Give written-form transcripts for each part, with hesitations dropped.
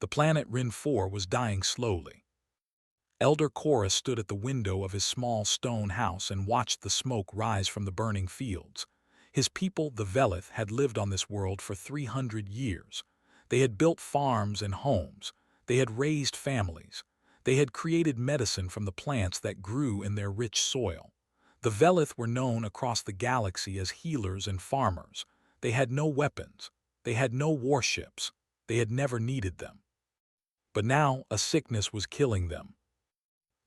The planet Rin 4 was dying slowly. Elder Chorus stood at the window of his small stone house and watched the smoke rise from the burning fields. His people, the Velith, had lived on this world for 300 years. They had built farms and homes. They had raised families. They had created medicine from the plants that grew in their rich soil. The Velith were known across the galaxy as healers and farmers. They had no weapons. They had no warships. They had never needed them. But now a sickness was killing them.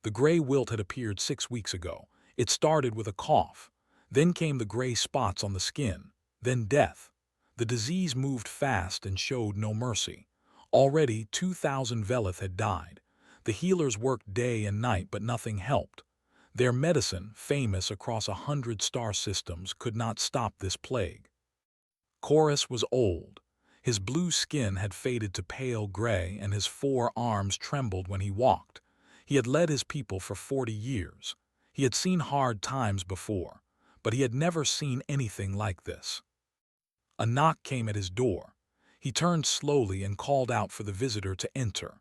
The gray wilt had appeared 6 weeks ago. It started with a cough. Then came the gray spots on the skin. Then death. The disease moved fast and showed no mercy. Already 2,000 Velith had died. The healers worked day and night, but nothing helped. Their medicine, famous across 100 star systems, could not stop this plague. Chorus was old. His blue skin had faded to pale gray, and his 4 arms trembled when he walked. He had led his people for 40 years. He had seen hard times before, but he had never seen anything like this. A knock came at his door. He turned slowly and called out for the visitor to enter.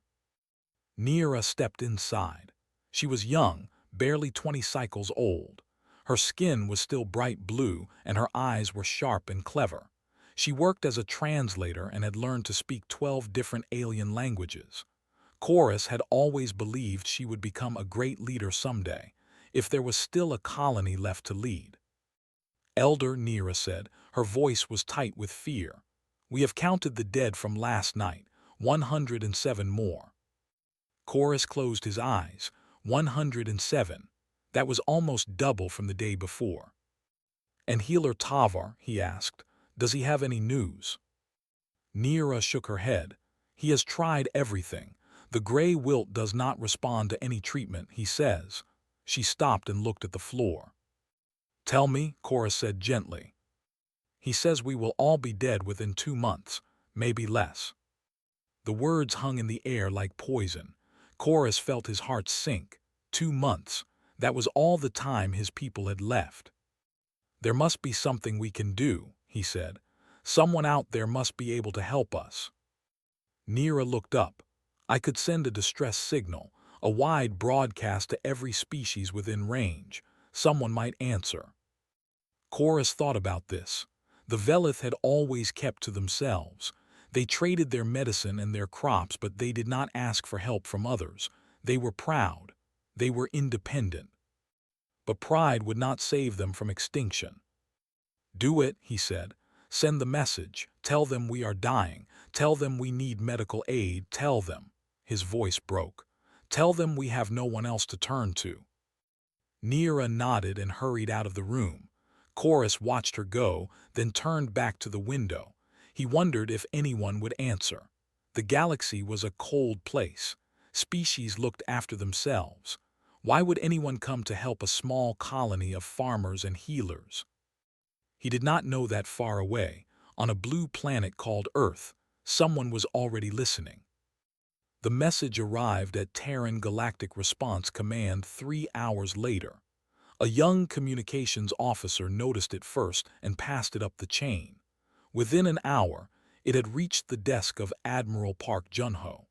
Neera stepped inside. She was young, barely 20 cycles old. Her skin was still bright blue, and her eyes were sharp and clever. She worked as a translator and had learned to speak 12 different alien languages. Chorus had always believed she would become a great leader someday, if there was still a colony left to lead. Elder Neera said, her voice was tight with fear. "We have counted the dead from last night, 107 more." Chorus closed his eyes. 107. That was almost double from the day before. "And Healer Tavar," he asked, "does he have any news?" Neera shook her head. "He has tried everything. The gray wilt does not respond to any treatment, he says." She stopped and looked at the floor. "Tell me," Chorus said gently. "He says we will all be dead within 2 months, maybe less." The words hung in the air like poison. Chorus felt his heart sink. 2 months. That was all the time his people had left. "There must be something we can do," he said. "Someone out there must be able to help us." Neera looked up. "I could send a distress signal, a wide broadcast to every species within range. Someone might answer." Chorus thought about this. The Velith had always kept to themselves. They traded their medicine and their crops, but they did not ask for help from others. They were proud. They were independent. But pride would not save them from extinction. "Do it," he said. "Send the message. Tell them we are dying. Tell them we need medical aid. Tell them." His voice broke. "Tell them we have no one else to turn to." Neera nodded and hurried out of the room. Chorus watched her go, then turned back to the window. He wondered if anyone would answer. The galaxy was a cold place. Species looked after themselves. Why would anyone come to help a small colony of farmers and healers? He did not know that far away, on a blue planet called Earth, someone was already listening. The message arrived at Terran Galactic Response Command 3 hours later. A young communications officer noticed it first and passed it up the chain. Within an hour, it had reached the desk of Admiral Park Junho.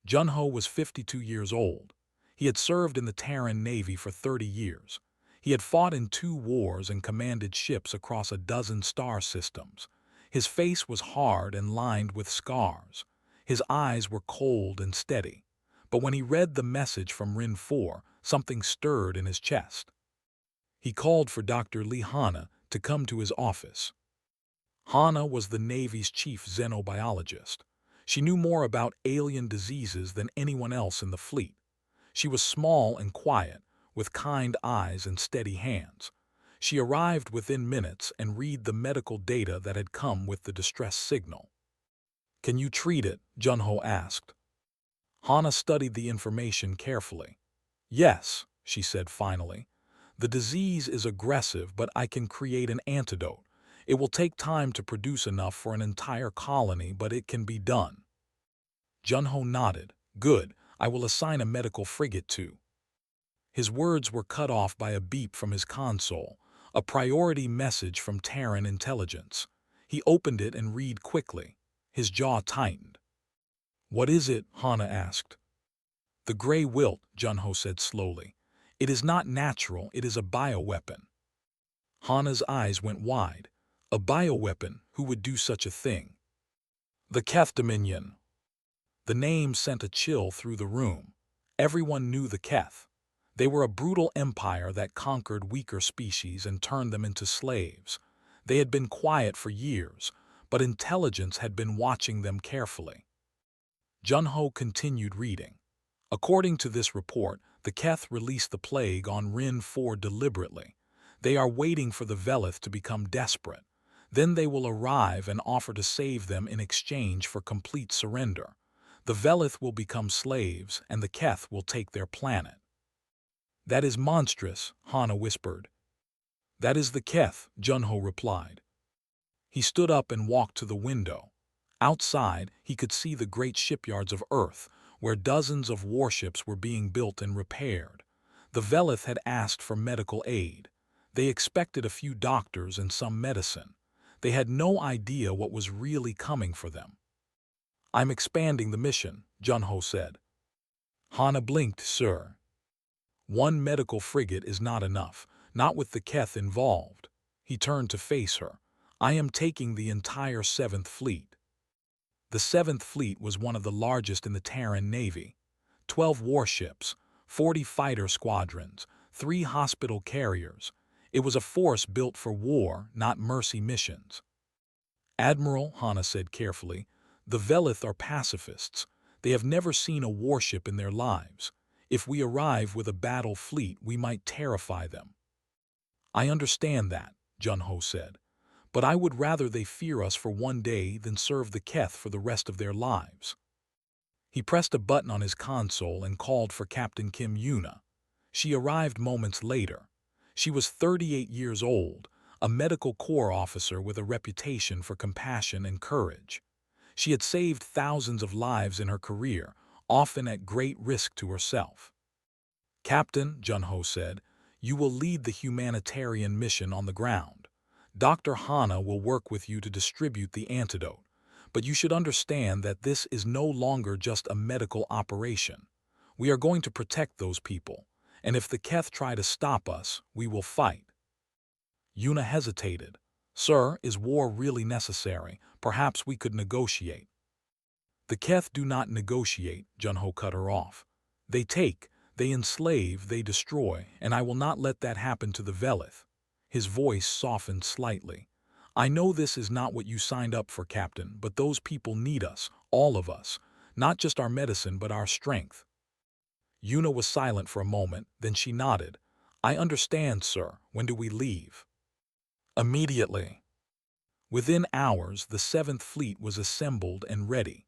Junho was 52 years old. He had served in the Terran Navy for 30 years. He had fought in 2 wars and commanded ships across a dozen star systems. His face was hard and lined with scars. His eyes were cold and steady. But when he read the message from Rin 4, something stirred in his chest. He called for Dr. Lee Hanna to come to his office. Hanna was the Navy's chief xenobiologist. She knew more about alien diseases than anyone else in the fleet. She was small and quiet, with kind eyes and steady hands. She arrived within minutes and read the medical data that had come with the distress signal. "Can you treat it?" Junho asked. Hanna studied the information carefully. "Yes," she said finally. "The disease is aggressive, but I can create an antidote. It will take time to produce enough for an entire colony, but it can be done." Junho nodded. "Good, I will assign a medical frigate to." His words were cut off by a beep from his console, a priority message from Terran intelligence. He opened it and read quickly. His jaw tightened. What is it? Hana asked. The gray wilt, Junho said slowly. It is not natural, it is a bioweapon. Hana's eyes went wide. A bioweapon, who would do such a thing? The Keth Dominion. The name sent a chill through the room. Everyone knew the Keth. They were a brutal empire that conquered weaker species and turned them into slaves. They had been quiet for years, but intelligence had been watching them carefully. Junho continued reading. According to this report, the Keth released the plague on Rin 4 deliberately. They are waiting for the Velith to become desperate. Then they will arrive and offer to save them in exchange for complete surrender. The Velith will become slaves, and the Keth will take their planet. That is monstrous, Hana whispered. That is the Keth, Junho replied. He stood up and walked to the window. Outside, he could see the great shipyards of Earth, where dozens of warships were being built and repaired. The Velith had asked for medical aid. They expected a few doctors and some medicine. They had no idea what was really coming for them. I'm expanding the mission, Junho said. Hana blinked, sir. One medical frigate is not enough, not with the Keth involved. He turned to face her. I am taking the entire 7th Fleet. The 7th Fleet was one of the largest in the Terran Navy. 12 warships, 40 fighter squadrons, 3 hospital carriers. It was a force built for war, not mercy missions. Admiral, Hana said carefully, the Velith are pacifists. They have never seen a warship in their lives. If we arrive with a battle fleet, we might terrify them. I understand that, Junho said. But I would rather they fear us for one day than serve the Keth for the rest of their lives. He pressed a button on his console and called for Captain Kim Yuna. She arrived moments later. She was 38 years old, a medical corps officer with a reputation for compassion and courage. She had saved thousands of lives in her career, often at great risk to herself. Captain, Junho said, you will lead the humanitarian mission on the ground. Dr. Hana will work with you to distribute the antidote, but you should understand that this is no longer just a medical operation. We are going to protect those people, and if the Keth try to stop us, we will fight. Yuna hesitated. Sir, is war really necessary? Perhaps we could negotiate. The Keth do not negotiate, Junho cut her off. They take, they enslave, they destroy, and I will not let that happen to the Velith. His voice softened slightly. I know this is not what you signed up for, Captain, but those people need us, all of us, not just our medicine but our strength. Yuna was silent for a moment, then she nodded. I understand, sir. When do we leave? Immediately. Within hours, the 7th Fleet was assembled and ready.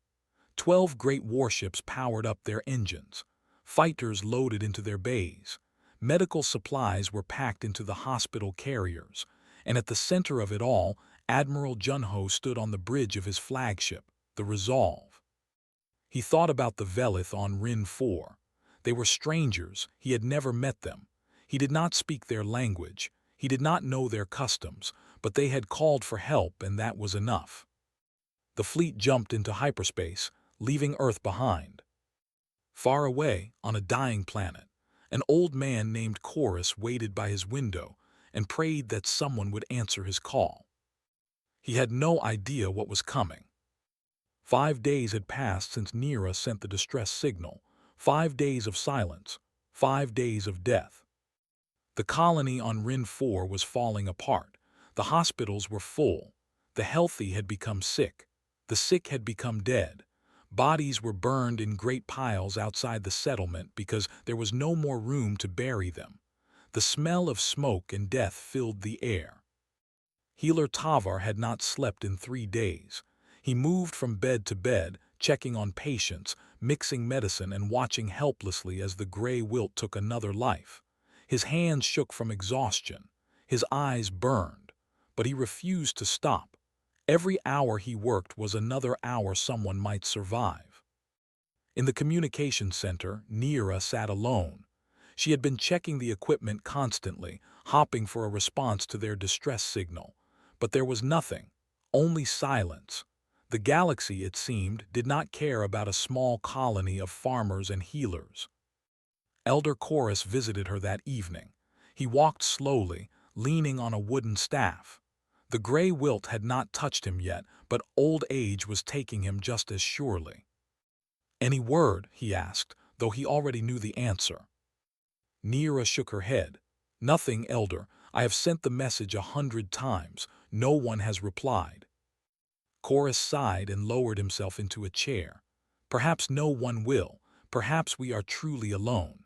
12 great warships powered up their engines. Fighters loaded into their bays. Medical supplies were packed into the hospital carriers, and at the center of it all, Admiral Junho stood on the bridge of his flagship, the Resolve. He thought about the Velith on Rin 4. They were strangers, he had never met them. He did not speak their language, he did not know their customs, but they had called for help and that was enough. The fleet jumped into hyperspace, leaving Earth behind. Far away, on a dying planet, an old man named Chorus waited by his window and prayed that someone would answer his call. He had no idea what was coming. 5 days had passed since Nira sent the distress signal, 5 days of silence, 5 days of death. The colony on Rin 4 was falling apart. The hospitals were full. The healthy had become sick. The sick had become dead. Bodies were burned in great piles outside the settlement because there was no more room to bury them. The smell of smoke and death filled the air. Healer Tavar had not slept in 3 days. He moved from bed to bed, checking on patients, mixing medicine and watching helplessly as the gray wilt took another life. His hands shook from exhaustion. His eyes burned. But he refused to stop. Every hour he worked was another hour someone might survive. In the communication center, Nira sat alone. She had been checking the equipment constantly, hopping for a response to their distress signal. But there was nothing, only silence. The galaxy, it seemed, did not care about a small colony of farmers and healers. Elder Chorus visited her that evening. He walked slowly, leaning on a wooden staff. The gray wilt had not touched him yet, but old age was taking him just as surely. "Any word?" he asked, though he already knew the answer. Neera shook her head. "Nothing, Elder. I have sent the message 100 times. No one has replied." Chorus sighed and lowered himself into a chair. "Perhaps no one will. Perhaps we are truly alone."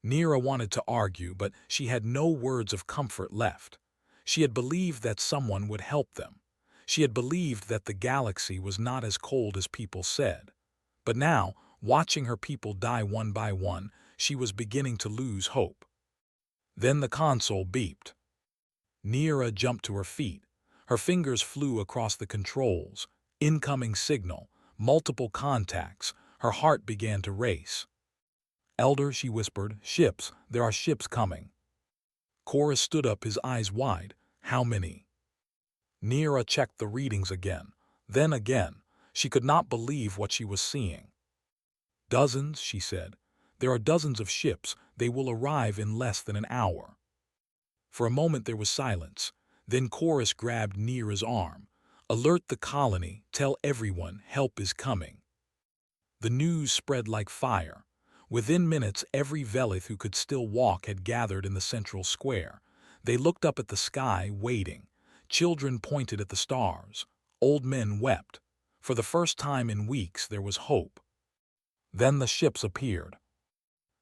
Neera wanted to argue, but she had no words of comfort left. She had believed that someone would help them. She had believed that the galaxy was not as cold as people said. But now, watching her people die one by one, she was beginning to lose hope. Then the console beeped. Neera jumped to her feet. Her fingers flew across the controls. Incoming signal, multiple contacts. Her heart began to race. "Elder," she whispered, "ships, there are ships coming." Chorus stood up, his eyes wide. "How many?" Neera checked the readings again. Then again. She could not believe what she was seeing. "Dozens," she said. "There are dozens of ships. They will arrive in less than an hour." For a moment there was silence. Then Chorus grabbed Neera's arm. "Alert the colony. Tell everyone help is coming." The news spread like fire. Within minutes, every Velith who could still walk had gathered in the central square. They looked up at the sky, waiting. Children pointed at the stars. Old men wept. For the first time in weeks, there was hope. Then the ships appeared.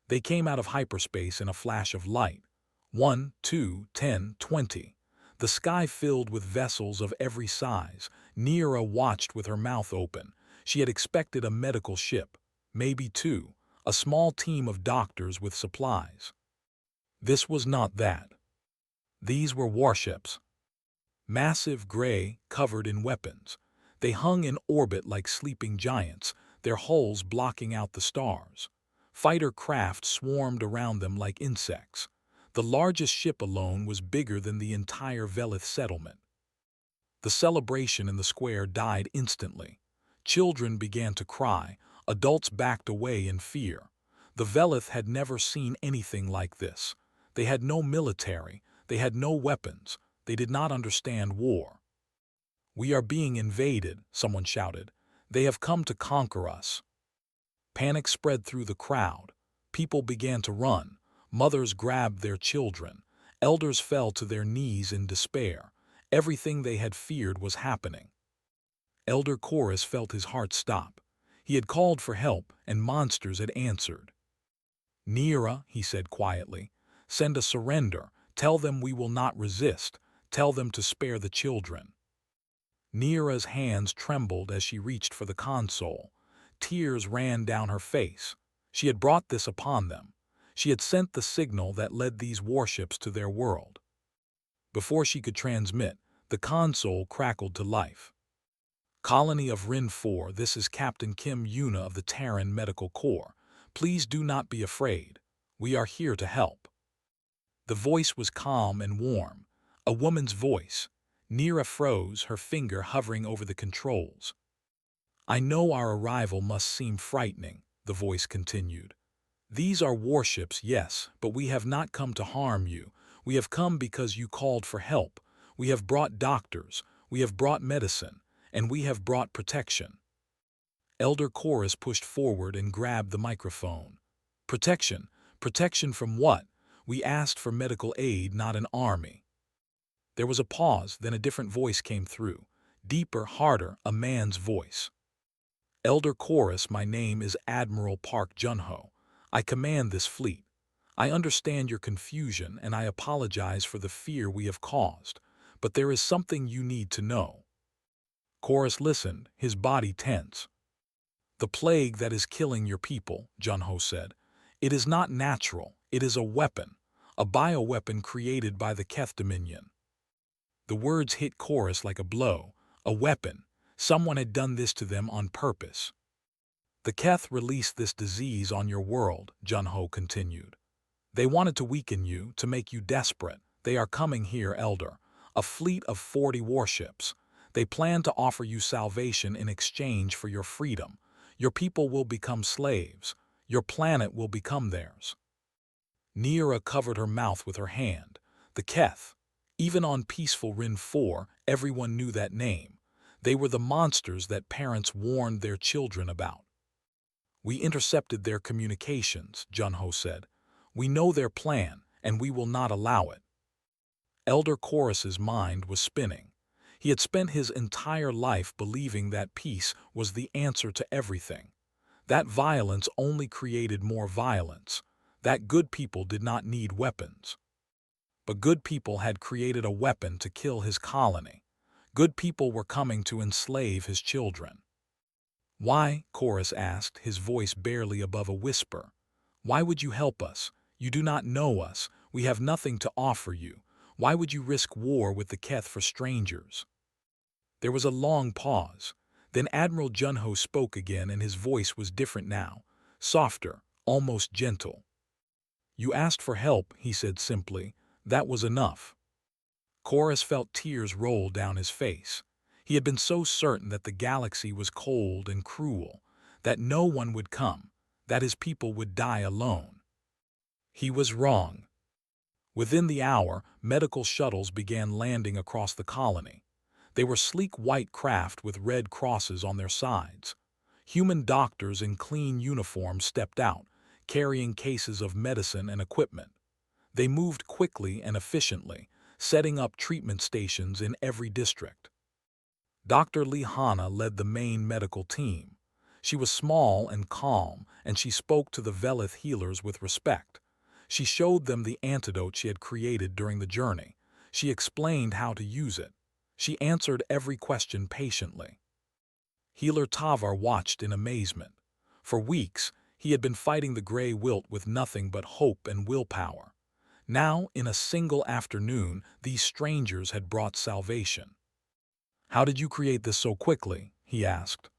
They came out of hyperspace in a flash of light. 1, 2, 10, 20. The sky filled with vessels of every size. Neera watched with her mouth open. She had expected a medical ship, maybe two, a small team of doctors with supplies. This was not that. These were warships. Massive, gray, covered in weapons. They hung in orbit like sleeping giants, their hulls blocking out the stars. Fighter craft swarmed around them like insects. The largest ship alone was bigger than the entire Velith settlement. The celebration in the square died instantly. Children began to cry. Adults backed away in fear. The Velith had never seen anything like this. They had no military. They had no weapons. They did not understand war. "We are being invaded," someone shouted. "They have come to conquer us." Panic spread through the crowd. People began to run. Mothers grabbed their children. Elders fell to their knees in despair. Everything they had feared was happening. Elder Chorus felt his heart stop. He had called for help, and monsters had answered. "Neera," he said quietly, "send a surrender. Tell them we will not resist. Tell them to spare the children." Neera's hands trembled as she reached for the console. Tears ran down her face. She had brought this upon them. She had sent the signal that led these warships to their world. Before she could transmit, the console crackled to life. "Colony of Rin 4, this is Captain Kim Yuna of the Terran Medical Corps. Please do not be afraid. We are here to help." The voice was calm and warm. A woman's voice. Neera froze, her finger hovering over the controls. "I know our arrival must seem frightening," the voice continued. "These are warships, yes, but we have not come to harm you. We have come because you called for help. We have brought doctors, we have brought medicine, and we have brought protection." Elder Chorus pushed forward and grabbed the microphone. "Protection? Protection from what? We asked for medical aid, not an army." There was a pause, then a different voice came through. Deeper, harder, a man's voice. "Elder Chorus, my name is Admiral Park Junho. I command this fleet. I understand your confusion, and I apologize for the fear we have caused. But there is something you need to know." Chorus listened, his body tense. "The plague that is killing your people," Junho said. "It is not natural. It is a weapon. A bioweapon created by the Keth Dominion." The words hit Chorus like a blow. A weapon. Someone had done this to them on purpose. "The Keth released this disease on your world," Junho continued. "They wanted to weaken you, to make you desperate. They are coming here, Elder. A fleet of 40 warships. They plan to offer you salvation in exchange for your freedom. Your people will become slaves. Your planet will become theirs. Neera covered her mouth with her hand. The Keth. Even on peaceful Rin 4, everyone knew that name. They were the monsters that parents warned their children about. We intercepted their communications, Junho said. We know their plan, and we will not allow it. Elder Chorus's mind was spinning. He had spent his entire life believing that peace was the answer to everything. That violence only created more violence. That good people did not need weapons. But good people had created a weapon to kill his colony. Good people were coming to enslave his children. Why? Chorus asked, his voice barely above a whisper. Why would you help us? You do not know us. We have nothing to offer you. Why would you risk war with the Keth for strangers? There was a long pause. Then Admiral Junho spoke again, and his voice was different now, softer, almost gentle. You asked for help, he said simply. That was enough. Chorus felt tears roll down his face. He had been so certain that the galaxy was cold and cruel, that no one would come, that his people would die alone. He was wrong. Within the hour, medical shuttles began landing across the colony. They were sleek white craft with red crosses on their sides. Human doctors in clean uniforms stepped out, carrying cases of medicine and equipment. They moved quickly and efficiently, setting up treatment stations in every district. Dr. Lihana led the main medical team. She was small and calm, and she spoke to the Velith healers with respect. She showed them the antidote she had created during the journey. She explained how to use it. She answered every question patiently. Healer Tavar watched in amazement. For weeks, he had been fighting the gray wilt with nothing but hope and willpower. Now, in a single afternoon, these strangers had brought salvation. How did you create this so quickly? He asked.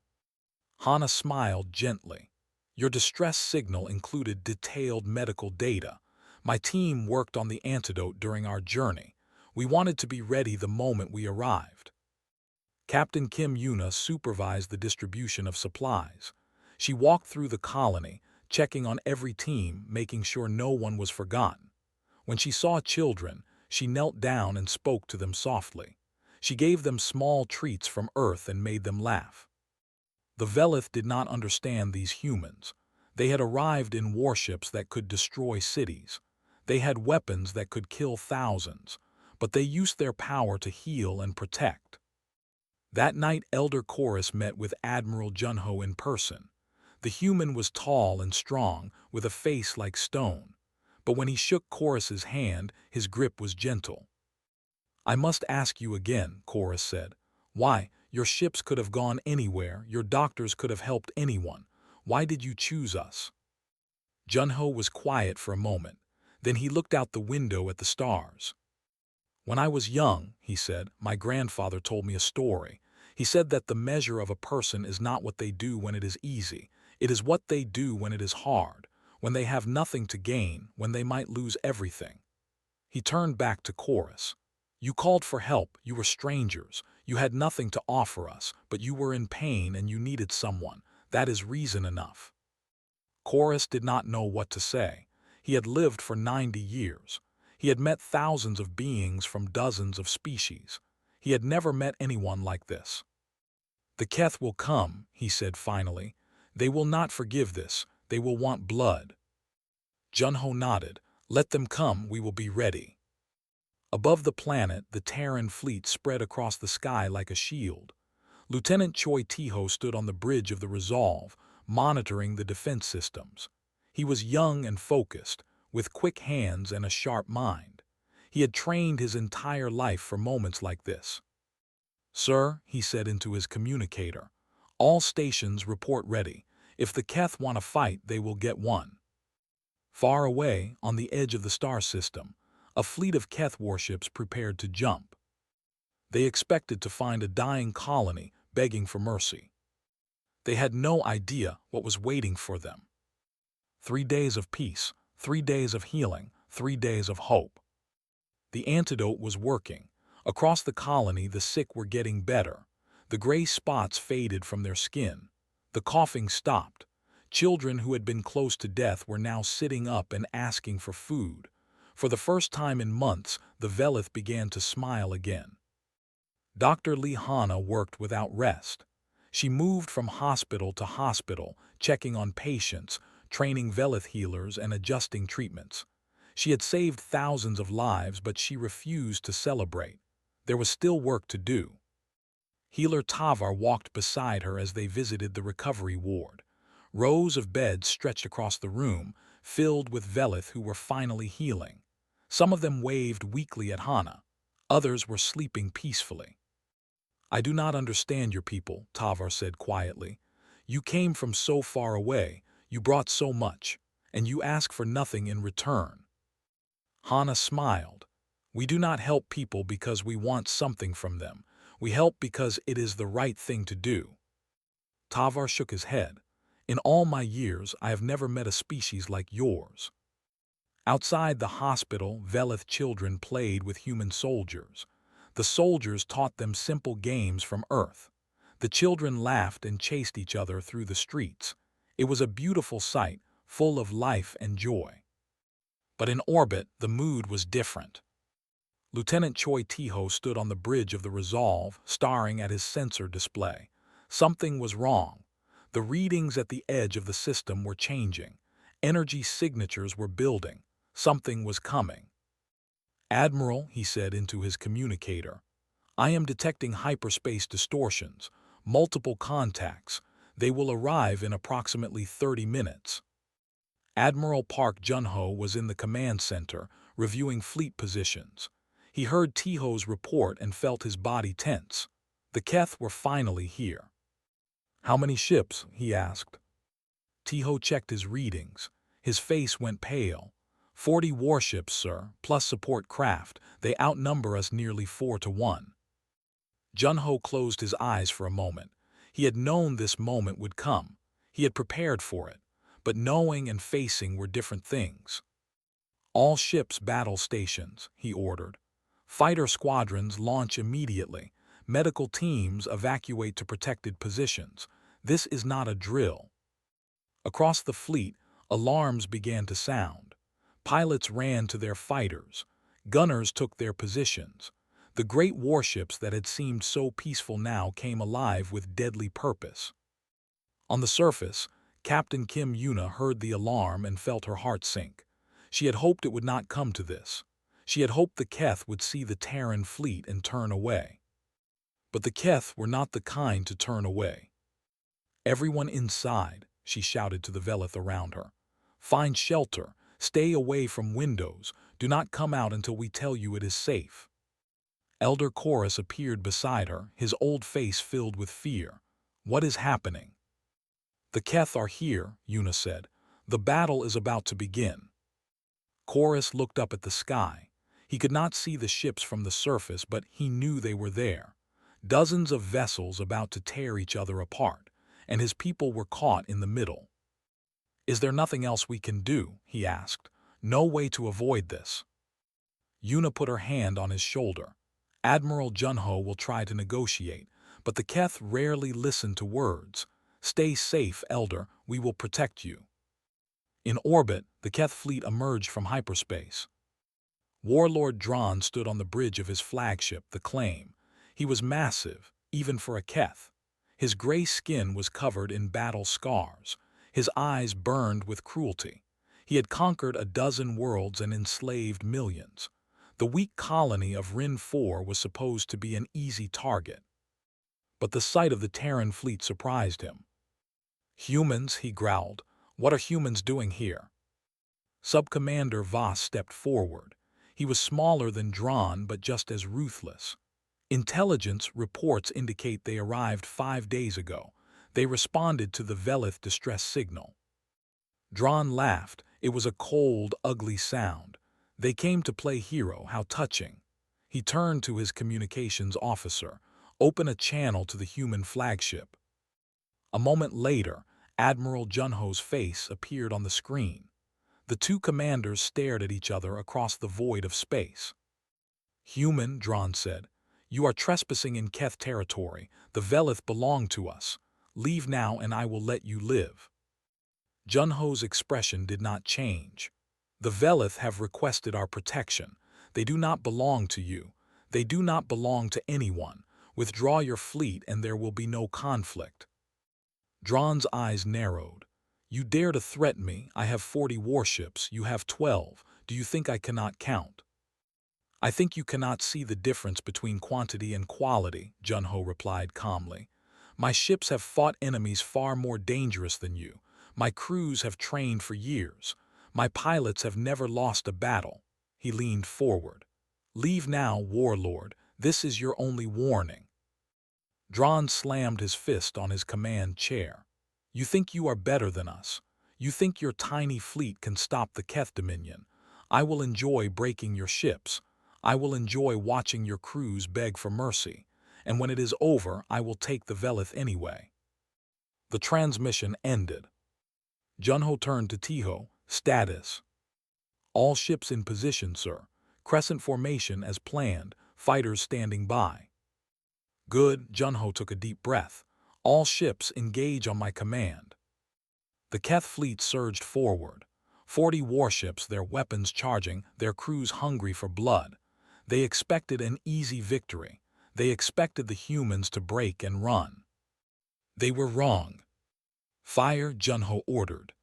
Hana smiled gently. Your distress signal included detailed medical data. My team worked on the antidote during our journey. We wanted to be ready the moment we arrived. Captain Kim Yuna supervised the distribution of supplies. She walked through the colony, checking on every team, making sure no one was forgotten. When she saw children, she knelt down and spoke to them softly. She gave them small treats from Earth and made them laugh. The Velith did not understand these humans. They had arrived in warships that could destroy cities. They had weapons that could kill thousands, but they used their power to heal and protect. That night, Elder Chorus met with Admiral Junho in person. The human was tall and strong, with a face like stone. But when he shook Chorus's hand, his grip was gentle. I must ask you again, Chorus said. Why? Your ships could have gone anywhere, your doctors could have helped anyone. Why did you choose us? Junho was quiet for a moment. Then he looked out the window at the stars. When I was young, he said, my grandfather told me a story. He said that the measure of a person is not what they do when it is easy. It is what they do when it is hard, when they have nothing to gain, when they might lose everything. He turned back to Chorus. You called for help, you were strangers. You had nothing to offer us, but you were in pain and you needed someone. That is reason enough. Chorus did not know what to say. He had lived for 90 years. He had met thousands of beings from dozens of species. He had never met anyone like this. The Keth will come, he said finally. They will not forgive this. They will want blood. Junho nodded. Let them come, we will be ready. Above the planet, the Terran fleet spread across the sky like a shield. Lieutenant Choi Tiho stood on the bridge of the Resolve, monitoring the defense systems. He was young and focused, with quick hands and a sharp mind. He had trained his entire life for moments like this. Sir, he said into his communicator, all stations report ready. If the Keth want to fight, they will get one. Far away, on the edge of the star system, a fleet of Keth warships prepared to jump. They expected to find a dying colony begging for mercy. They had no idea what was waiting for them. 3 days of peace, 3 days of healing, 3 days of hope. The antidote was working. Across the colony, the sick were getting better. The gray spots faded from their skin. The coughing stopped. Children who had been close to death were now sitting up and asking for food. For the first time in months, the Velith began to smile again. Dr. Lihana worked without rest. She moved from hospital to hospital, checking on patients, training Velith healers, and adjusting treatments. She had saved thousands of lives, but she refused to celebrate. There was still work to do. Healer Tavar walked beside her as they visited the recovery ward. Rows of beds stretched across the room, filled with Velith who were finally healing. Some of them waved weakly at Hana. Others were sleeping peacefully. "I do not understand your people," Tavar said quietly. "You came from so far away, you brought so much, and you ask for nothing in return." Hana smiled. "We do not help people because we want something from them. We help because it is the right thing to do." Tavar shook his head. "In all my years, I have never met a species like yours." Outside the hospital, Velith children played with human soldiers. The soldiers taught them simple games from Earth. The children laughed and chased each other through the streets. It was a beautiful sight, full of life and joy. But in orbit, the mood was different. Lieutenant Choi Tiho stood on the bridge of the Resolve, staring at his sensor display. Something was wrong. The readings at the edge of the system were changing. Energy signatures were building. Something was coming. "Admiral," he said into his communicator, "I am detecting hyperspace distortions, multiple contacts. They will arrive in approximately 30 minutes. Admiral Park Junho was in the command center, reviewing fleet positions. He heard Tiho's report and felt his body tense. The Keth were finally here. "How many ships?" he asked. Tiho checked his readings. His face went pale. 40 warships, sir, plus support craft. They outnumber us nearly 4-1. Junho closed his eyes for a moment. He had known this moment would come. He had prepared for it. But knowing and facing were different things. "All ships battle stations," he ordered. "Fighter squadrons launch immediately. Medical teams evacuate to protected positions. This is not a drill." Across the fleet, alarms began to sound. Pilots ran to their fighters. Gunners took their positions. The great warships that had seemed so peaceful now came alive with deadly purpose. On the surface, Captain Kim Yuna heard the alarm and felt her heart sink. She had hoped it would not come to this. She had hoped the Keth would see the Terran fleet and turn away. But the Keth were not the kind to turn away. "Everyone inside," she shouted to the Velith around her. "Find shelter. Stay away from windows. Do not come out until we tell you it is safe." Elder Chorus appeared beside her, his old face filled with fear. "What is happening?" "The Keth are here," Yuna said. "The battle is about to begin." Chorus looked up at the sky. He could not see the ships from the surface, but he knew they were there. Dozens of vessels about to tear each other apart, and his people were caught in the middle. "Is there nothing else we can do?" he asked. "No way to avoid this?" Yuna put her hand on his shoulder. "Admiral Junho will try to negotiate, but the Keth rarely listen to words. Stay safe, Elder. We will protect you." In orbit, the Keth fleet emerged from hyperspace. Warlord Dron stood on the bridge of his flagship, the Claim. He was massive, even for a Keth. His gray skin was covered in battle scars. His eyes burned with cruelty. He had conquered a dozen worlds and enslaved millions. The weak colony of Rin 4 was supposed to be an easy target. But the sight of the Terran fleet surprised him. "Humans," he growled. "What are humans doing here?" Sub-Commander Voss stepped forward. He was smaller than Dron, but just as ruthless. "Intelligence reports indicate they arrived 5 days ago. They responded to the Velith distress signal." Dron laughed. It was a cold, ugly sound. "They came to play hero. How touching." He turned to his communications officer. "Open a channel to the human flagship." A moment later, Admiral Junho's face appeared on the screen. The two commanders stared at each other across the void of space. Human, Dron said. You are trespassing in Keth territory. The Velith belong to us. Leave now and I will let you live. Junho's expression did not change. The Velith have requested our protection. They do not belong to you. They do not belong to anyone. Withdraw your fleet and there will be no conflict. Dron's eyes narrowed. You dare to threaten me? I have 40 warships, you have 12. Do you think I cannot count? I think you cannot see the difference between quantity and quality, Junho replied calmly. My ships have fought enemies far more dangerous than you. My crews have trained for years. My pilots have never lost a battle. He leaned forward. Leave now, warlord. This is your only warning. Dron slammed his fist on his command chair. You think you are better than us. You think your tiny fleet can stop the Keth Dominion. I will enjoy breaking your ships. I will enjoy watching your crews beg for mercy. And when it is over, I will take the Velith anyway. The transmission ended. Junho turned to Tiho. Status. All ships in position, sir. Crescent formation as planned. Fighters standing by. Good, Junho took a deep breath. All ships engage on my command. The Keth fleet surged forward. 40 warships, their weapons charging, their crews hungry for blood. They expected an easy victory. They expected the humans to break and run. They were wrong. Fire, Junho ordered.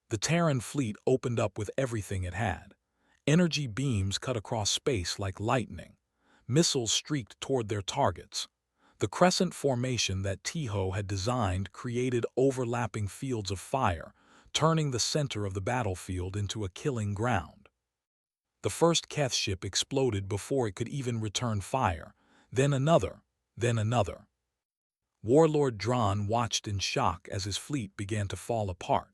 The Terran fleet opened up with everything it had. Energy beams cut across space like lightning. Missiles streaked toward their targets. The crescent formation that Tiho had designed created overlapping fields of fire, turning the center of the battlefield into a killing ground. The first Keth ship exploded before it could even return fire, then another, then another. Warlord Dron watched in shock as his fleet began to fall apart.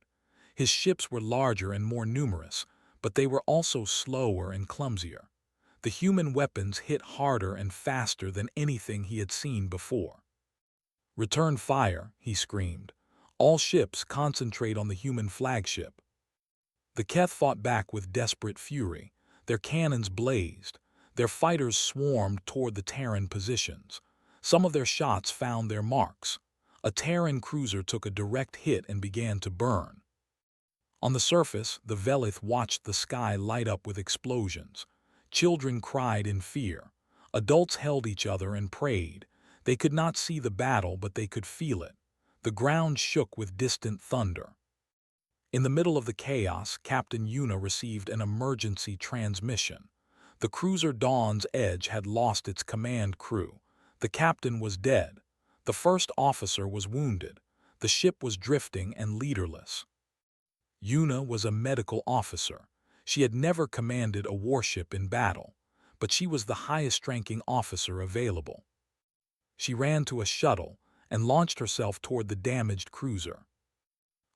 His ships were larger and more numerous, but they were also slower and clumsier. The human weapons hit harder and faster than anything he had seen before. Return fire, he screamed. All ships concentrate on the human flagship. The Keth fought back with desperate fury. Their cannons blazed. Their fighters swarmed toward the Terran positions. Some of their shots found their marks. A Terran cruiser took a direct hit and began to burn. On the surface, the Velith watched the sky light up with explosions. Children cried in fear. Adults held each other and prayed. They could not see the battle, but they could feel it. The ground shook with distant thunder. In the middle of the chaos, Captain Yuna received an emergency transmission. The cruiser Dawn's Edge had lost its command crew. The captain was dead. The first officer was wounded. The ship was drifting and leaderless. Yuna was a medical officer. She had never commanded a warship in battle, but she was the highest-ranking officer available. She ran to a shuttle and launched herself toward the damaged cruiser.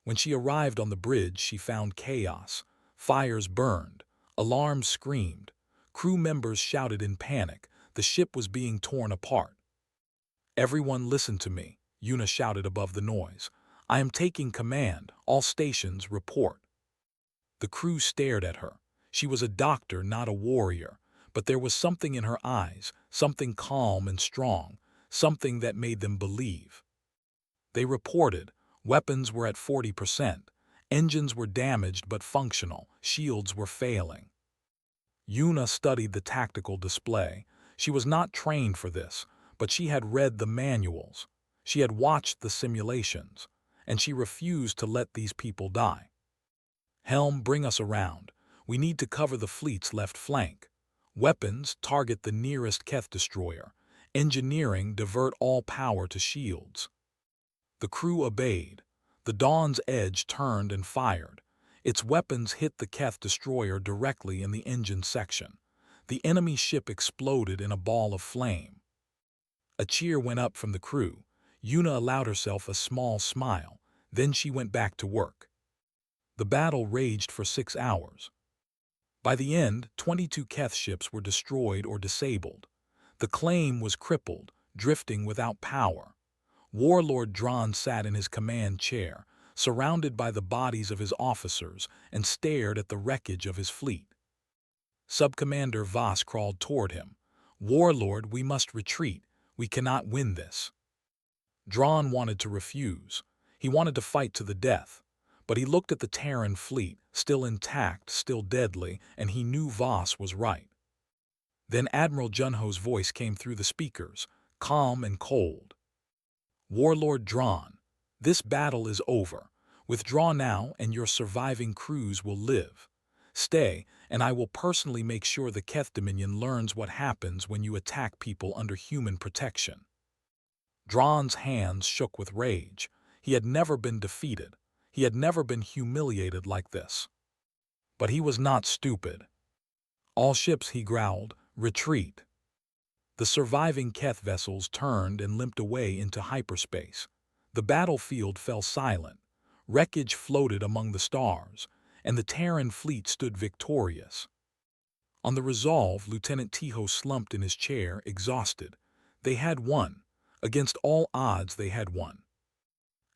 When she arrived on the bridge, she found chaos. Fires burned. Alarms screamed. Crew members shouted in panic. The ship was being torn apart. Everyone listen to me, Yuna shouted above the noise. I am taking command. All stations report. The crew stared at her. She was a doctor, not a warrior, but there was something in her eyes, something calm and strong, something that made them believe. They reported. Weapons were at 40%. Engines were damaged but functional. Shields were failing. Yuna studied the tactical display. She was not trained for this, but she had read the manuals. She had watched the simulations, and she refused to let these people die. Helm, bring us around. We need to cover the fleet's left flank. Weapons, target the nearest Keth destroyer. Engineering, divert all power to shields. The crew obeyed. The Dawn's Edge turned and fired. Its weapons hit the Keth destroyer directly in the engine section. The enemy ship exploded in a ball of flame. A cheer went up from the crew. Yuna allowed herself a small smile. Then she went back to work. The battle raged for 6 hours. By the end, 22 Keth ships were destroyed or disabled. The claim was crippled, drifting without power. Warlord Dron sat in his command chair, surrounded by the bodies of his officers, and stared at the wreckage of his fleet. Sub-Commander Voss crawled toward him. "Warlord, we must retreat. We cannot win this." Drawn wanted to refuse. He wanted to fight to the death. But he looked at the Terran fleet, still intact, still deadly, and he knew Voss was right. Then Admiral Junho's voice came through the speakers, calm and cold. "Warlord Drawn, this battle is over. Withdraw now and your surviving crews will live. Stay, and I will personally make sure the Keth Dominion learns what happens when you attack people under human protection." Drawn's hands shook with rage. He had never been defeated. He had never been humiliated like this. But he was not stupid. "All ships," he growled, "retreat." The surviving Keth vessels turned and limped away into hyperspace. The battlefield fell silent. Wreckage floated among the stars, and the Terran fleet stood victorious. On the Resolve, Lieutenant Tiho slumped in his chair, exhausted. They had won. Against all odds, they had won.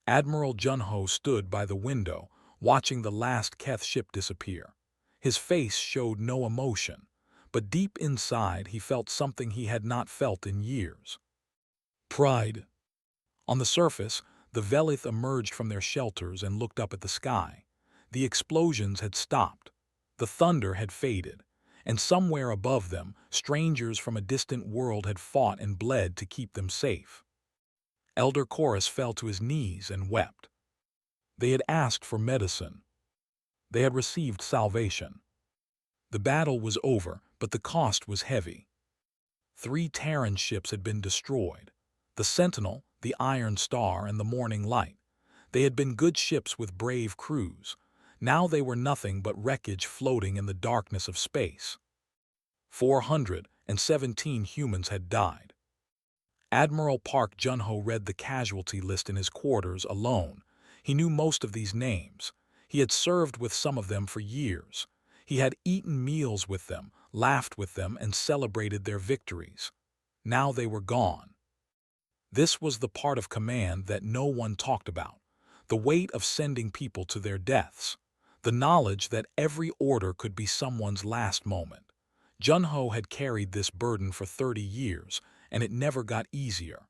Admiral Junho stood by the window, watching the last Keth ship disappear. His face showed no emotion, but deep inside he felt something he had not felt in years. Pride. On the surface, the Velith emerged from their shelters and looked up at the sky. The explosions had stopped. The thunder had faded, and somewhere above them, strangers from a distant world had fought and bled to keep them safe. Elder Chorus fell to his knees and wept. They had asked for medicine. They had received salvation. The battle was over, but the cost was heavy. 3 Terran ships had been destroyed: the Sentinel, the Iron Star, and the Morning Light. They had been good ships with brave crews. Now they were nothing but wreckage floating in the darkness of space. 417 humans had died. Admiral Park Junho read the casualty list in his quarters alone. He knew most of these names. He had served with some of them for years. He had eaten meals with them, laughed with them, and celebrated their victories. Now they were gone. This was the part of command that no one talked about: the weight of sending people to their deaths, the knowledge that every order could be someone's last moment. Junho had carried this burden for 30 years, and it never got easier.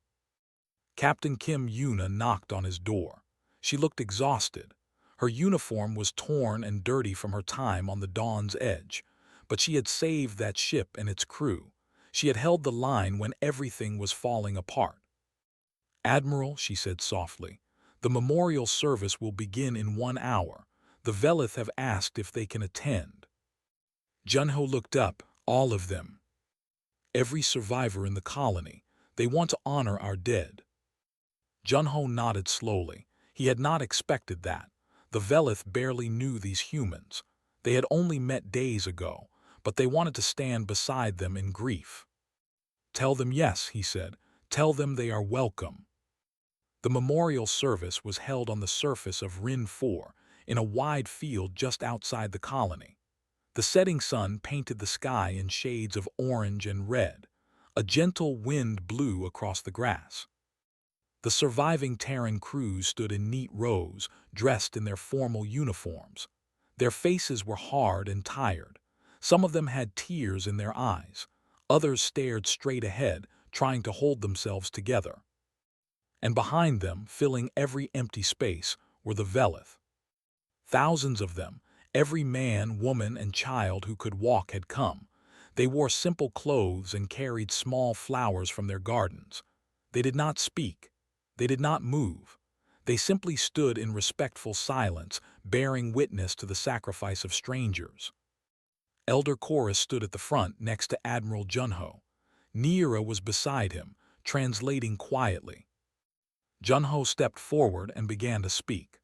Captain Kim Yuna knocked on his door. She looked exhausted. Her uniform was torn and dirty from her time on the Dawn's Edge, but she had saved that ship and its crew. She had held the line when everything was falling apart. "Admiral," she said softly, "the memorial service will begin in 1 hour. The Velith have asked if they can attend." Junho looked up. "All of them. Every survivor in the colony. They want to honor our dead." Junho nodded slowly. He had not expected that. The Velith barely knew these humans. They had only met days ago, but they wanted to stand beside them in grief. "Tell them yes," he said. "Tell them they are welcome." The memorial service was held on the surface of Rin 4, in a wide field just outside the colony. The setting sun painted the sky in shades of orange and red. A gentle wind blew across the grass. The surviving Terran crews stood in neat rows, dressed in their formal uniforms. Their faces were hard and tired. Some of them had tears in their eyes. Others stared straight ahead, trying to hold themselves together. And behind them, filling every empty space, were the Velith. Thousands of them. Every man, woman, and child who could walk had come. They wore simple clothes and carried small flowers from their gardens. They did not speak. They did not move. They simply stood in respectful silence, bearing witness to the sacrifice of strangers. Elder Chorus stood at the front next to Admiral Junho. Neera was beside him, translating quietly. Junho stepped forward and began to speak.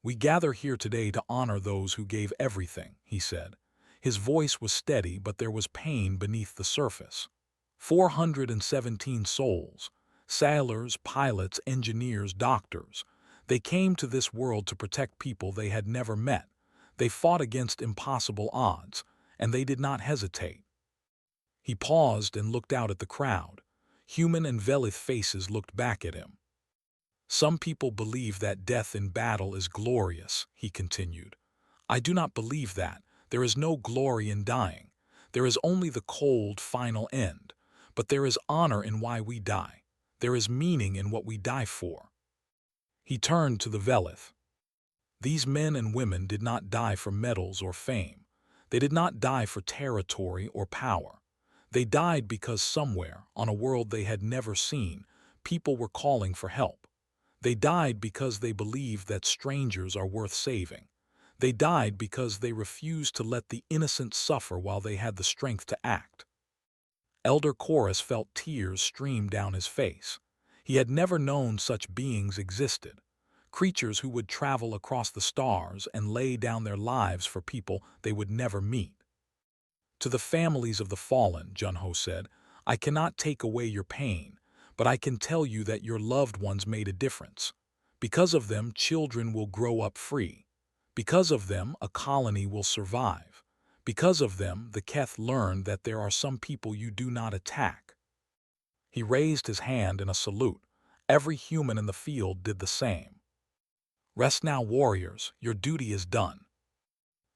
"We gather here today to honor those who gave everything," he said. His voice was steady, but there was pain beneath the surface. 417 souls. Sailors, pilots, engineers, doctors. They came to this world to protect people they had never met. They fought against impossible odds, and they did not hesitate. He paused and looked out at the crowd. Human and Velith faces looked back at him. "Some people believe that death in battle is glorious," he continued. "I do not believe that. There is no glory in dying. There is only the cold, final end. But there is honor in why we die. There is meaning in what we die for. He turned to the Velith. These men and women did not die for medals or fame. They did not die for territory or power. They died because somewhere, on a world they had never seen, people were calling for help. They died because they believed that strangers are worth saving. They died because they refused to let the innocent suffer while they had the strength to act. Elder Chorus felt tears stream down his face. He had never known such beings existed. Creatures who would travel across the stars and lay down their lives for people they would never meet. To the families of the fallen, Junho said, I cannot take away your pain, but I can tell you that your loved ones made a difference. Because of them, children will grow up free. Because of them, a colony will survive. Because of them, the Keth learned that there are some people you do not attack. He raised his hand in a salute. Every human in the field did the same. Rest now, warriors, your duty is done.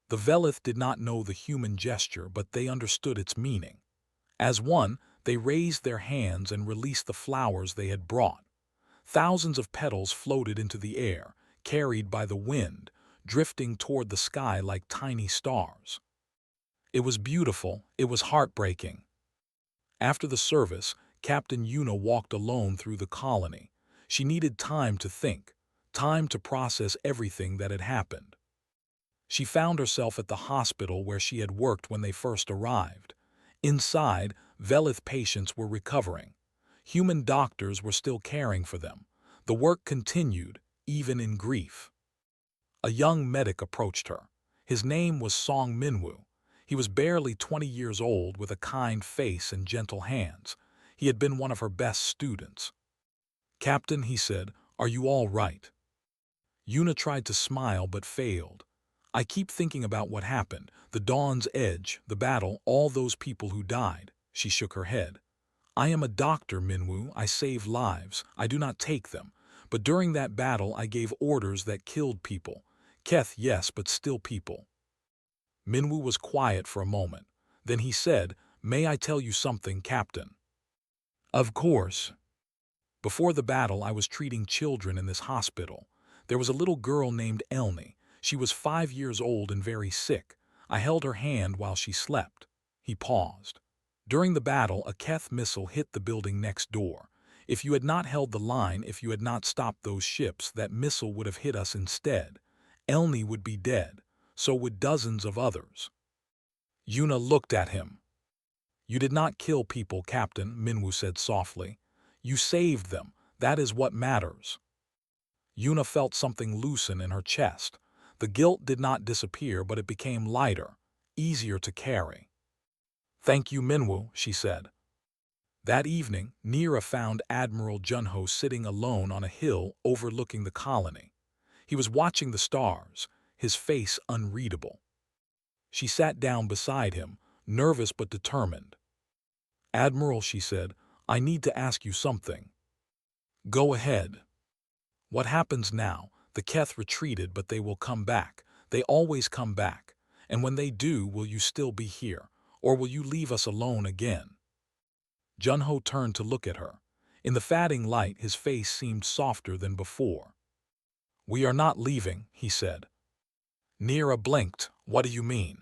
The Velith did not know the human gesture, but they understood its meaning. As one, they raised their hands and released the flowers they had brought. Thousands of petals floated into the air, carried by the wind, drifting toward the sky like tiny stars. It was beautiful, it was heartbreaking. After the service, Captain Yuna walked alone through the colony. She needed time to think, time to process everything that had happened. She found herself at the hospital where she had worked when they first arrived. Inside, Velith patients were recovering. Human doctors were still caring for them. The work continued, even in grief. A young medic approached her. His name was Song Minwoo. He was barely 20 years old with a kind face and gentle hands. He had been one of her best students. Captain, he said, are you all right? Yuna tried to smile but failed. I keep thinking about what happened, the Dawn's Edge, the battle, all those people who died. She shook her head. I am a doctor, Minwoo. I save lives. I do not take them. But during that battle I gave orders that killed people. Keth, yes, but still people. Minwoo was quiet for a moment. Then he said, May I tell you something, Captain? Of course. Before the battle I was treating children in this hospital. There was a little girl named Elni. She was 5 years old and very sick. I held her hand while she slept. He paused. During the battle, a Keth missile hit the building next door. If you had not held the line, if you had not stopped those ships, that missile would have hit us instead. Elni would be dead. So would dozens of others. Yuna looked at him. You did not kill people, Captain, Minwoo said softly. You saved them. That is what matters. Yuna felt something loosen in her chest. The guilt did not disappear, but it became lighter, easier to carry. Thank you, Minwoo, she said. That evening, Nira found Admiral Junho sitting alone on a hill overlooking the colony. He was watching the stars, his face unreadable. She sat down beside him, nervous but determined. Admiral, she said, I need to ask you something. Go ahead. What happens now? The Keth retreated, but they will come back. They always come back. And when they do, will you still be here? Or will you leave us alone again? Junho turned to look at her. In the fading light, his face seemed softer than before. We are not leaving, he said. Nira blinked. What do you mean?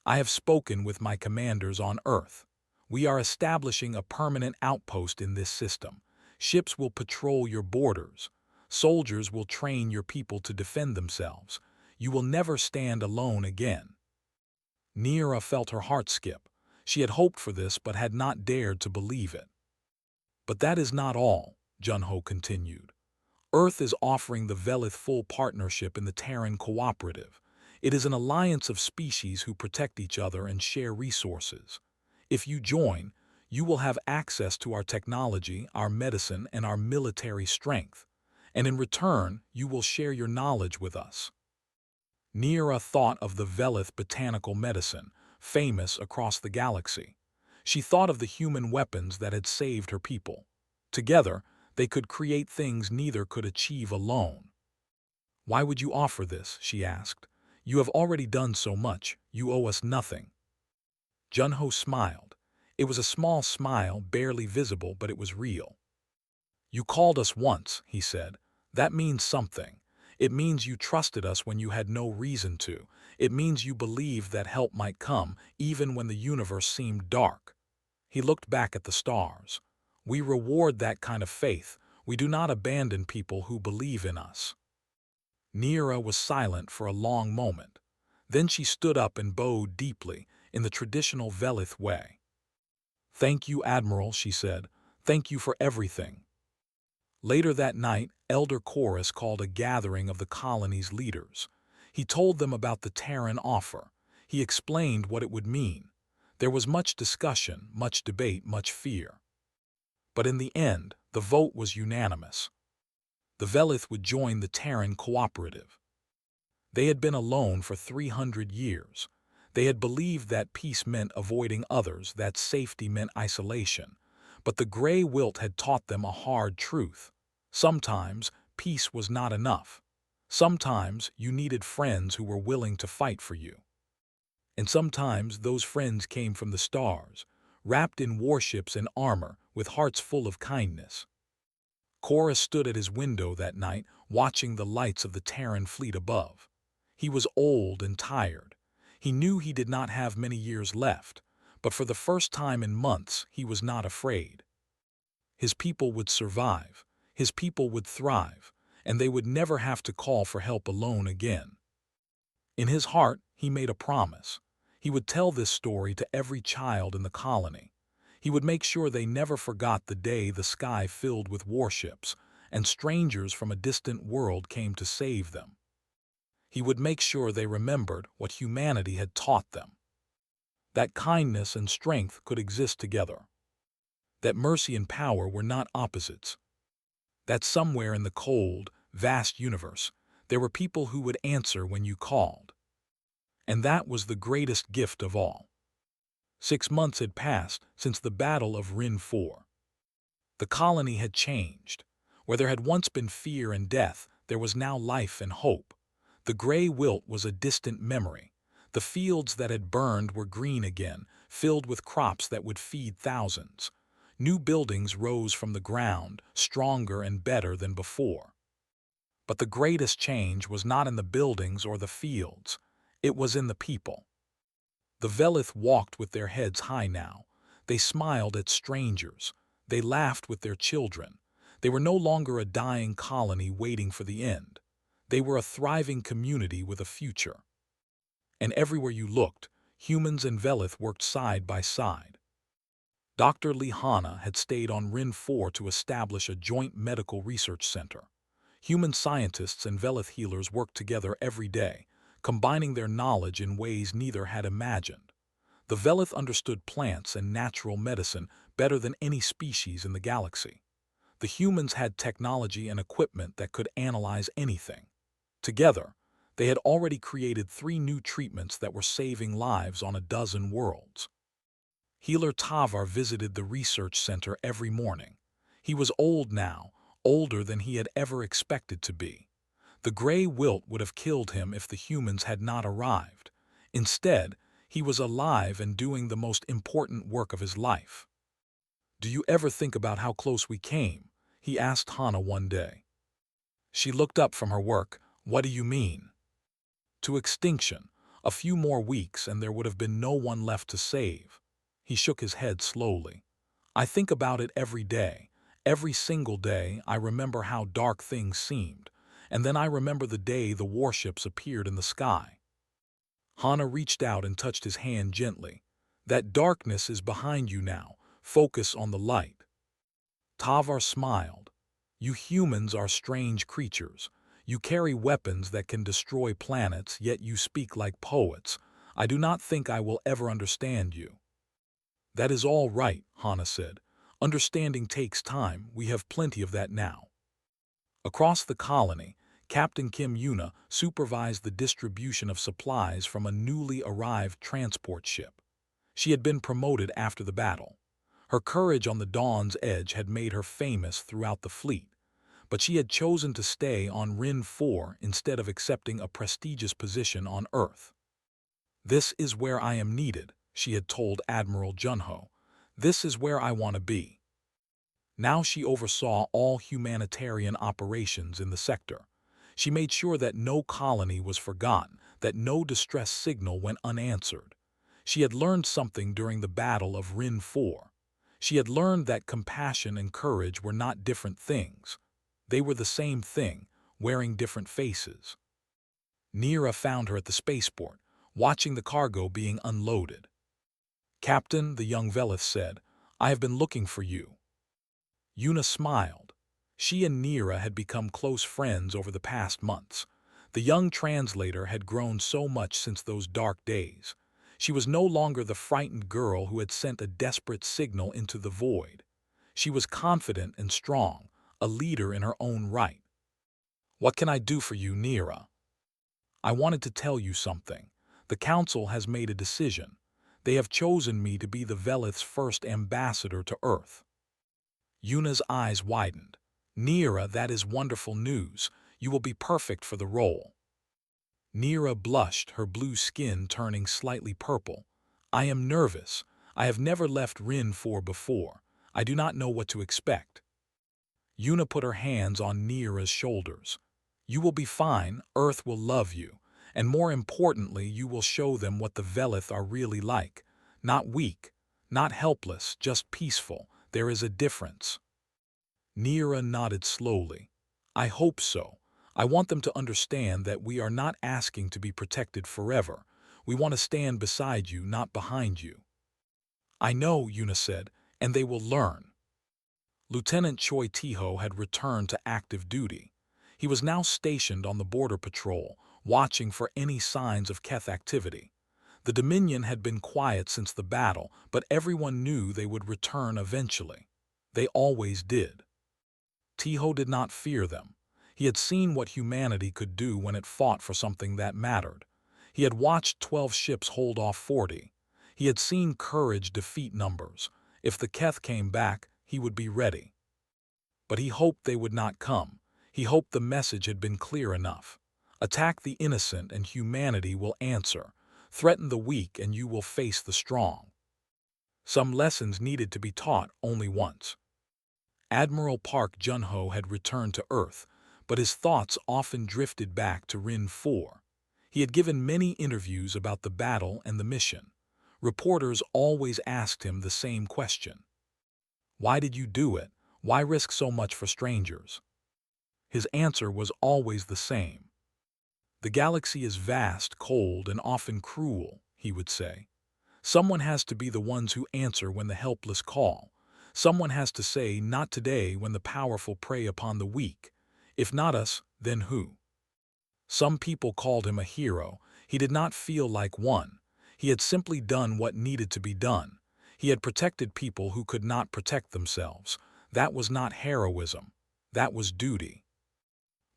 I have spoken with my commanders on Earth. We are establishing a permanent outpost in this system. Ships will patrol your borders. Soldiers will train your people to defend themselves. You will never stand alone again. Nira felt her heart skip. She had hoped for this but had not dared to believe it. But that is not all, Junho continued. Earth is offering the Velith full partnership in the Terran Cooperative. It is an alliance of species who protect each other and share resources. If you join, you will have access to our technology, our medicine, and our military strength. And in return, you will share your knowledge with us. Nira thought of the Velith botanical medicine, famous across the galaxy. She thought of the human weapons that had saved her people. Together, they could create things neither could achieve alone. Why would you offer this? She asked. You have already done so much. You owe us nothing. Junho smiled. It was a small smile, barely visible, but it was real. You called us once, he said. That means something. It means you trusted us when you had no reason to. It means you believed that help might come, even when the universe seemed dark. He looked back at the stars. We reward that kind of faith. We do not abandon people who believe in us. Neera was silent for a long moment. Then she stood up and bowed deeply, in the traditional Velith way. Thank you, Admiral, she said. Thank you for everything. Later that night, Elder Chorus called a gathering of the colony's leaders. He told them about the Terran offer. He explained what it would mean. There was much discussion, much debate, much fear. But in the end, the vote was unanimous. The Velith would join the Terran Cooperative. They had been alone for 300 years. They had believed that peace meant avoiding others, that safety meant isolation. But the gray wilt had taught them a hard truth. Sometimes peace was not enough. Sometimes you needed friends who were willing to fight for you. And sometimes those friends came from the stars, wrapped in warships and armor, with hearts full of kindness. Cora stood at his window that night, watching the lights of the Terran fleet above. He was old and tired. He knew he did not have many years left, but for the first time in months he was not afraid. His people would survive, his people would thrive, and they would never have to call for help alone again. In his heart, he made a promise. He would tell this story to every child in the colony. He would make sure they never forgot the day the sky filled with warships, and strangers from a distant world came to save them. He would make sure they remembered what humanity had taught them. That kindness and strength could exist together. That mercy and power were not opposites. That somewhere in the cold, vast universe, there were people who would answer when you called. And that was the greatest gift of all. 6 months had passed since the Battle of Rin 4. The colony had changed. Where there had once been fear and death, there was now life and hope. The gray wilt was a distant memory. The fields that had burned were green again, filled with crops that would feed thousands. New buildings rose from the ground, stronger and better than before. But the greatest change was not in the buildings or the fields. It was in the people. The Velith walked with their heads high now. They smiled at strangers. They laughed with their children. They were no longer a dying colony waiting for the end. They were a thriving community with a future. And everywhere you looked, humans and Velith worked side by side. Dr. Lihana had stayed on Rin 4 to establish a joint medical research center. Human scientists and Velith healers worked together every day, combining their knowledge in ways neither had imagined. The Velith understood plants and natural medicine better than any species in the galaxy. The humans had technology and equipment that could analyze anything. Together, they had already created 3 new treatments that were saving lives on a dozen worlds. Healer Tavar visited the research center every morning. He was old now, older than he had ever expected to be. The gray wilt would have killed him if the humans had not arrived. Instead, he was alive and doing the most important work of his life. "Do you ever think about how close we came?" he asked Hana one day. She looked up from her work. "What do you mean?" "To extinction. A few more weeks and there would have been no one left to save." He shook his head slowly. "I think about it every day. Every single day I remember how dark things seemed. And then I remember the day the warships appeared in the sky." Hana reached out and touched his hand gently. "That darkness is behind you now. Focus on the light." Tavar smiled. "You humans are strange creatures. You carry weapons that can destroy planets, yet you speak like poets. I do not think I will ever understand you." "That is all right," Hana said. "Understanding takes time. We have plenty of that now." Across the colony, Captain Kim Yuna supervised the distribution of supplies from a newly arrived transport ship. She had been promoted after the battle. Her courage on the Dawn's Edge had made her famous throughout the fleet, but she had chosen to stay on Rin 4 instead of accepting a prestigious position on Earth. "This is where I am needed," she had told Admiral Junho. This is where I want to be. Now she oversaw all humanitarian operations in the sector. She made sure that no colony was forgotten, that no distress signal went unanswered. She had learned something during the Battle of Rin 4. She had learned that compassion and courage were not different things. They were the same thing, wearing different faces. Nira found her at the spaceport, watching the cargo being unloaded. "Captain," the young Velith said, "I have been looking for you." Yuna smiled. She and Nira had become close friends over the past months. The young translator had grown so much since those dark days. She was no longer the frightened girl who had sent a desperate signal into the void. She was confident and strong, a leader in her own right. "What can I do for you, Nira?" "I wanted to tell you something. The Council has made a decision. They have chosen me to be the Velith's first ambassador to Earth." Yuna's eyes widened. "Nira, that is wonderful news. You will be perfect for the role." Nira blushed, her blue skin turning slightly purple. "I am nervous. I have never left Rin 4 before. I do not know what to expect." Yuna put her hands on Nira's shoulders. "You will be fine. Earth will love you. And more importantly, you will show them what the Velith are really like. Not weak, not helpless, just peaceful. There is a difference." Nira nodded slowly. "I hope so. I want them to understand that we are not asking to be protected forever. We want to stand beside you, not behind you." "I know," Yuna said, "and they will learn." Lieutenant Choi Tiho had returned to active duty. He was now stationed on the border patrol, watching for any signs of Keth activity. The Dominion had been quiet since the battle, but everyone knew they would return eventually. They always did. Tiho did not fear them. He had seen what humanity could do when it fought for something that mattered. He had watched 12 ships hold off 40. He had seen courage defeat numbers. If the Keth came back, he would be ready. But he hoped they would not come. He hoped the message had been clear enough. Attack the innocent and humanity will answer. Threaten the weak and you will face the strong. Some lessons needed to be taught only once. Admiral Park Junho had returned to Earth, but his thoughts often drifted back to Rin 4. He had given many interviews about the battle and the mission. Reporters always asked him the same question. "Why did you do it? Why risk so much for strangers?" His answer was always the same. "The galaxy is vast, cold, and often cruel," he would say. "Someone has to be the ones who answer when the helpless call. Someone has to say, 'Not today,' when the powerful prey upon the weak. If not us, then who?" Some people called him a hero. He did not feel like one. He had simply done what needed to be done. He had protected people who could not protect themselves. That was not heroism. That was duty.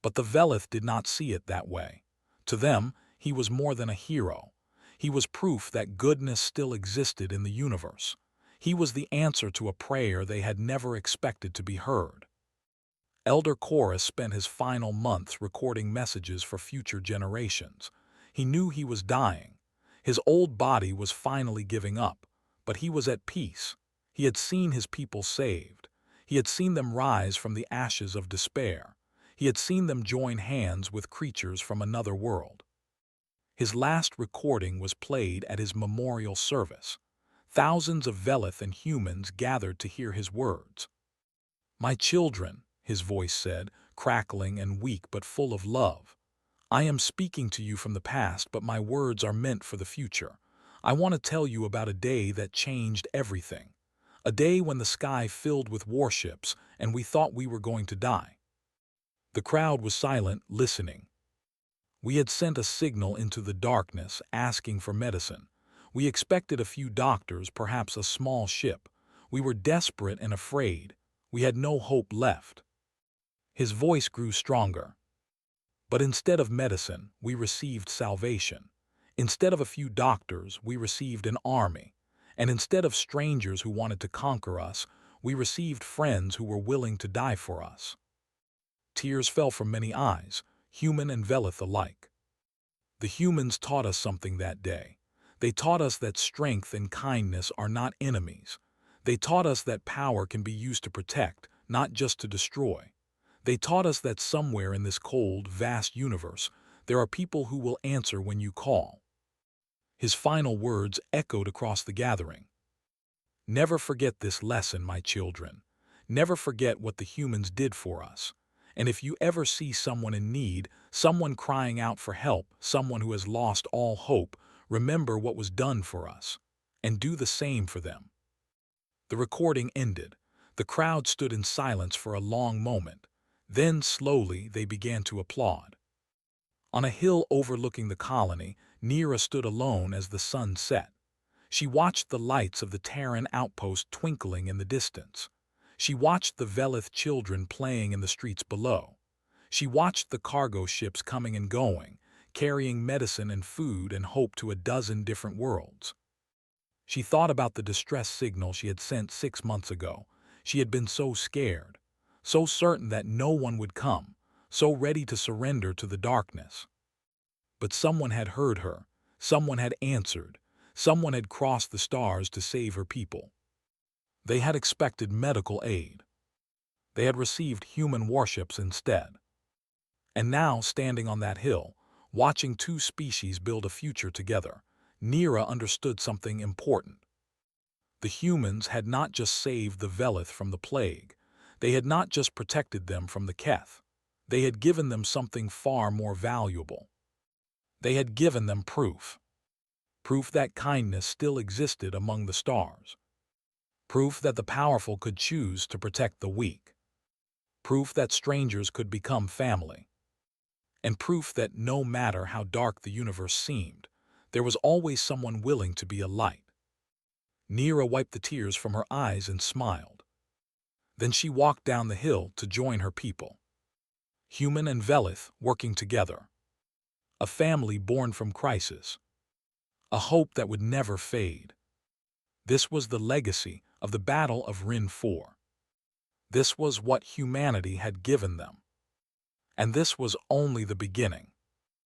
But the Velith did not see it that way. To them, he was more than a hero. He was proof that goodness still existed in the universe. He was the answer to a prayer they had never expected to be heard. Elder Chorus spent his final months recording messages for future generations. He knew he was dying. His old body was finally giving up, but he was at peace. He had seen his people saved. He had seen them rise from the ashes of despair. He had seen them join hands with creatures from another world. His last recording was played at his memorial service. Thousands of Velith and humans gathered to hear his words. "My children," his voice said, crackling and weak but full of love. "I am speaking to you from the past, but my words are meant for the future. I want to tell you about a day that changed everything. A day when the sky filled with warships and we thought we were going to die." The crowd was silent, listening. "We had sent a signal into the darkness asking for medicine. We expected a few doctors, perhaps a small ship. We were desperate and afraid. We had no hope left." His voice grew stronger. "But instead of medicine, we received salvation. Instead of a few doctors, we received an army. And instead of strangers who wanted to conquer us, we received friends who were willing to die for us." Tears fell from many eyes, human and Velith alike. The humans taught us something that day. They taught us that strength and kindness are not enemies. They taught us that power can be used to protect, not just to destroy. They taught us that somewhere in this cold, vast universe, there are people who will answer when you call. His final words echoed across the gathering. Never forget this lesson, my children. Never forget what the humans did for us. And if you ever see someone in need, someone crying out for help, someone who has lost all hope, remember what was done for us, and do the same for them. The recording ended. The crowd stood in silence for a long moment. Then, slowly, they began to applaud. On a hill overlooking the colony, Nira stood alone as the sun set. She watched the lights of the Terran outpost twinkling in the distance. She watched the Velith children playing in the streets below. She watched the cargo ships coming and going, carrying medicine and food and hope to a dozen different worlds. She thought about the distress signal she had sent 6 months ago. She had been so scared, so certain that no one would come, so ready to surrender to the darkness. But someone had heard her, someone had answered, someone had crossed the stars to save her people. They had expected medical aid. They had received human warships instead. And now, standing on that hill, watching two species build a future together, Nira understood something important. The humans had not just saved the Velith from the plague. They had not just protected them from the Keth. They had given them something far more valuable. They had given them proof. Proof that kindness still existed among the stars. Proof that the powerful could choose to protect the weak. Proof that strangers could become family. And proof that no matter how dark the universe seemed, there was always someone willing to be a light. Nira wiped the tears from her eyes and smiled. Then she walked down the hill to join her people. Human and Velith working together. A family born from crisis. A hope that would never fade. This was the legacy of the Battle of Rin 4. This was what humanity had given them. And this was only the beginning.